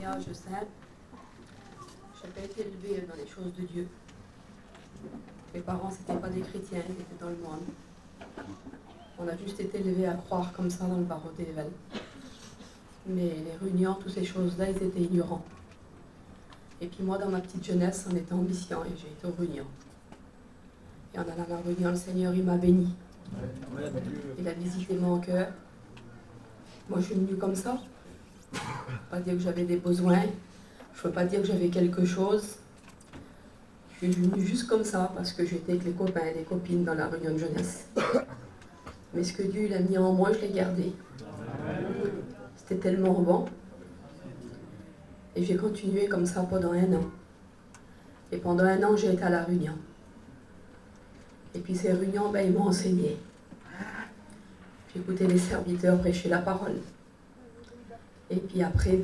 mariage simple. Je n'ai pas été élevée dans les choses de Dieu. Mes parents, c'était pas des chrétiens, ils étaient dans le monde. On a juste été élevés à croire comme ça dans le barreau d'Ével. Mais les réunions, toutes ces choses-là, ils étaient ignorants. Et puis moi, dans ma petite jeunesse, on était en mission et j'ai été aux réunions. Et en allant à la réunion, le Seigneur, il m'a béni. Il a visité mon cœur. Moi, je suis venue comme ça. Je ne peux pas dire que j'avais des besoins. Je ne peux pas dire que j'avais quelque chose. Je suis venue juste comme ça parce que j'étais avec les copains et les copines dans la réunion de jeunesse. Mais ce que Dieu il a mis en moi, je l'ai gardé. C'était tellement bon. Et j'ai continué comme ça pendant 1 an. Et pendant 1 an, j'ai été à la réunion. Et puis ces réunions, ils m'ont enseigné. J'écoutais les serviteurs prêcher la parole. Et puis après,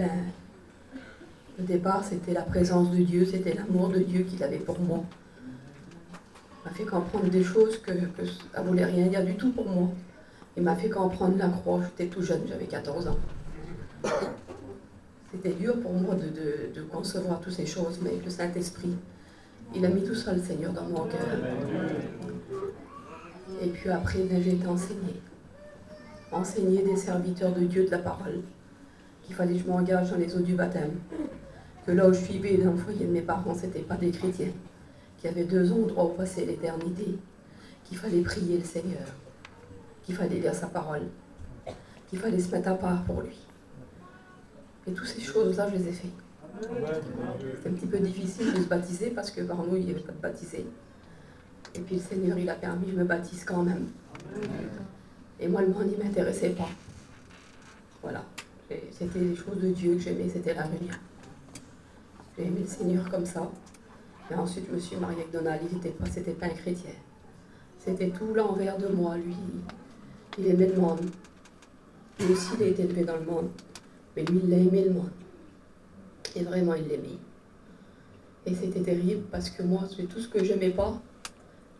le départ, c'était la présence de Dieu, c'était l'amour de Dieu qu'il avait pour moi. Il m'a fait comprendre des choses que ça ne voulait rien dire du tout pour moi. Il m'a fait comprendre la croix, j'étais tout jeune, j'avais 14 ans. C'était dur pour moi de concevoir toutes ces choses, mais avec le Saint-Esprit, il a mis tout ça, le Seigneur, dans mon cœur. Et puis après, j'ai été enseignée des serviteurs de Dieu de la parole, qu'il fallait que je m'engage dans les eaux du baptême, que là où je vivais, dans le foyer de mes parents, ce n'était pas des chrétiens, qu'il y avait 2 endroits où passer l'éternité, qu'il fallait prier le Seigneur, qu'il fallait lire sa parole, qu'il fallait se mettre à part pour lui. Et toutes ces choses-là, je les ai faites. C'est un petit peu difficile de se baptiser parce que par nous, il n'y avait pas de baptisé. Et puis le Seigneur, il a permis que je me baptise quand même. Et moi, le monde, il ne m'intéressait pas. Voilà. C'était les choses de Dieu que j'aimais, c'était la réunion. J'ai aimé le Seigneur comme ça. Et ensuite, je me suis mariée avec Donald, c'était pas un chrétien. C'était tout l'envers de moi, lui. Il aimait le monde. Lui aussi, il a été élevé dans le monde. Mais lui, il a aimé le monde. Et vraiment, il l'aimait. Et c'était terrible parce que moi, c'est tout ce que j'aimais pas.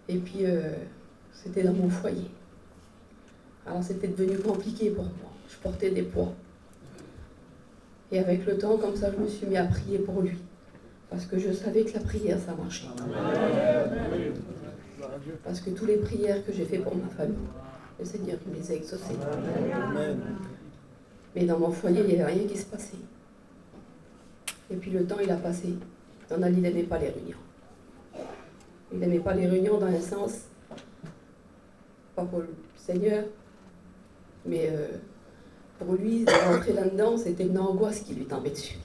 Et puis, c'était dans mon foyer. Alors, c'était devenu compliqué pour moi. Je portais des poids. Et avec le temps, comme ça, je me suis mis à prier pour lui. Parce que je savais que la prière, ça marchait. Parce que toutes les prières que j'ai faites pour ma famille, le Seigneur il les a exaucées. Mais dans mon foyer, il n'y avait rien qui se passait. Et puis le temps, il a passé. Donald, il n'aimait pas les réunions. Il n'aimait pas les réunions dans un sens, pas pour le Seigneur, mais pour lui, de rentrer là-dedans, c'était une angoisse qui lui tombait dessus.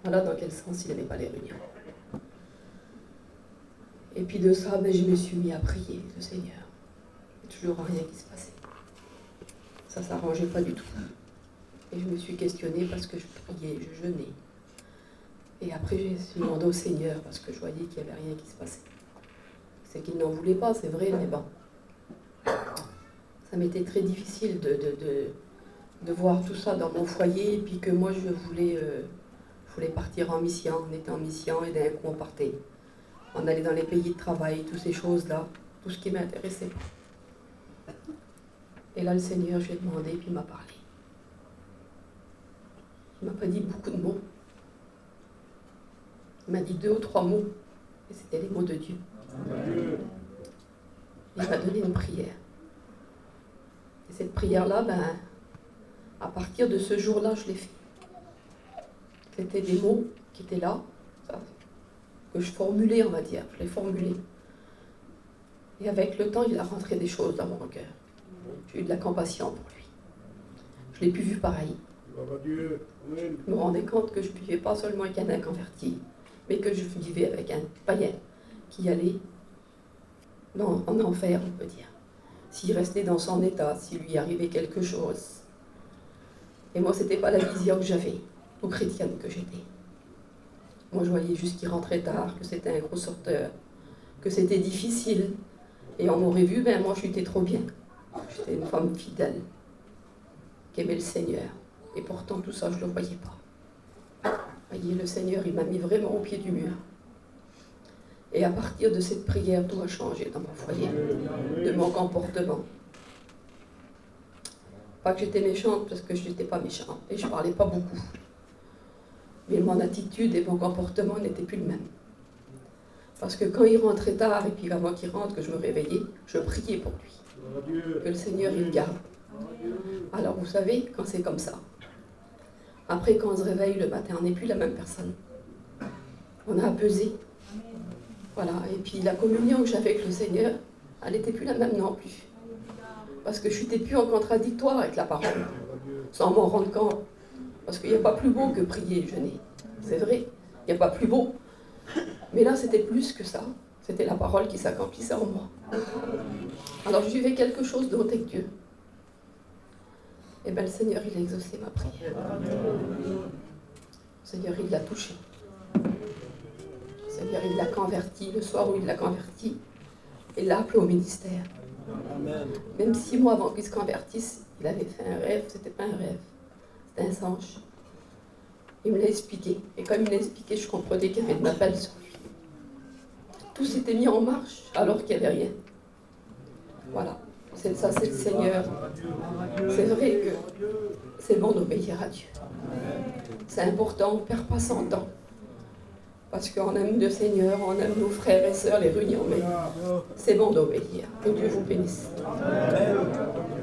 Voilà dans quel sens il n'aimait pas les réunions. Et puis de ça, je me suis mis à prier le Seigneur. Il n'y a toujours rien qui se passait. Ça ne s'arrangeait pas du tout. Et je me suis questionnée parce que je priais, je jeûnais. Et après, je suis demandé au Seigneur parce que je voyais qu'il n'y avait rien qui se passait. C'est qu'il n'en voulait pas, c'est vrai, mais bon. Ça m'était très difficile de voir tout ça dans mon foyer et puis que moi, je voulais partir en mission. On était en mission et d'un coup, on partait. On allait dans les pays de travail, toutes ces choses-là, tout ce qui m'intéressait. Et là, le Seigneur, je lui ai demandé et puis il m'a parlé. Il ne m'a pas dit beaucoup de mots. Il m'a dit 2 ou 3 mots. Et c'était les mots de Dieu. Il m'a donné une prière. Et cette prière-là, à partir de ce jour-là, je l'ai fait. C'était des mots qui étaient là, que je formulais, on va dire. Je les formulais. Et avec le temps, il a rentré des choses dans mon cœur. J'ai eu de la compassion pour lui. Je ne l'ai plus vu pareil. Je me rendais compte que je ne vivais pas seulement avec un inconverti, mais que je vivais avec un païen qui allait en enfer, on peut dire. S'il restait dans son état, s'il lui arrivait quelque chose. Et moi, ce n'était pas la vision que j'avais, aux chrétienne que j'étais. Moi, je voyais juste qu'il rentrait tard, que c'était un gros sorteur, que c'était difficile. Et on m'aurait vu, moi, j'étais trop bien. J'étais une femme fidèle, qui aimait le Seigneur. Et pourtant, tout ça, je ne le voyais pas. Vous voyez, le Seigneur, il m'a mis vraiment au pied du mur. Et à partir de cette prière, tout a changé dans mon foyer, de mon comportement. Pas que j'étais méchante, parce que je n'étais pas méchante, et je ne parlais pas beaucoup. Mais mon attitude et mon comportement n'étaient plus le même. Parce que quand il rentrait tard, et puis avant qu'il rentre, que je me réveillais, je priais pour lui. Que le Seigneur, il le garde. Alors vous savez, quand c'est comme ça, après quand on se réveille le matin, on n'est plus la même personne. On a pesé. Voilà, et puis la communion que j'avais avec le Seigneur, elle n'était plus la même non plus. Parce que je n'étais plus en contradictoire avec la parole, sans m'en rendre compte. Parce qu'il n'y a pas plus beau que prier et jeûner. C'est vrai, il n'y a pas plus beau. Mais là, c'était plus que ça. C'était la parole qui s'accomplissait en moi. Alors, je vivais quelque chose d'autre avec Dieu. Et bien, le Seigneur, il a exaucé ma prière. Le Seigneur, il l'a touché. Le Seigneur, il l'a converti. Le soir où il l'a converti, il l'a appelé au ministère. Amen. Même 6 mois avant qu'il se convertisse, il avait fait un rêve. C'était pas un rêve, c'était un songe. Il me l'a expliqué. Et comme il me l'a expliqué, je comprenais qu'il y avait de l'appel sur lui. Tout s'était mis en marche alors qu'il n'y avait rien. Voilà. C'est ça, c'est le Seigneur. C'est vrai que c'est bon d'obéir à Dieu. C'est important, on ne perd pas son temps. Parce qu'on aime le Seigneur, on aime nos frères et sœurs, les réunions, mais c'est bon d'obéir. Que Dieu vous bénisse.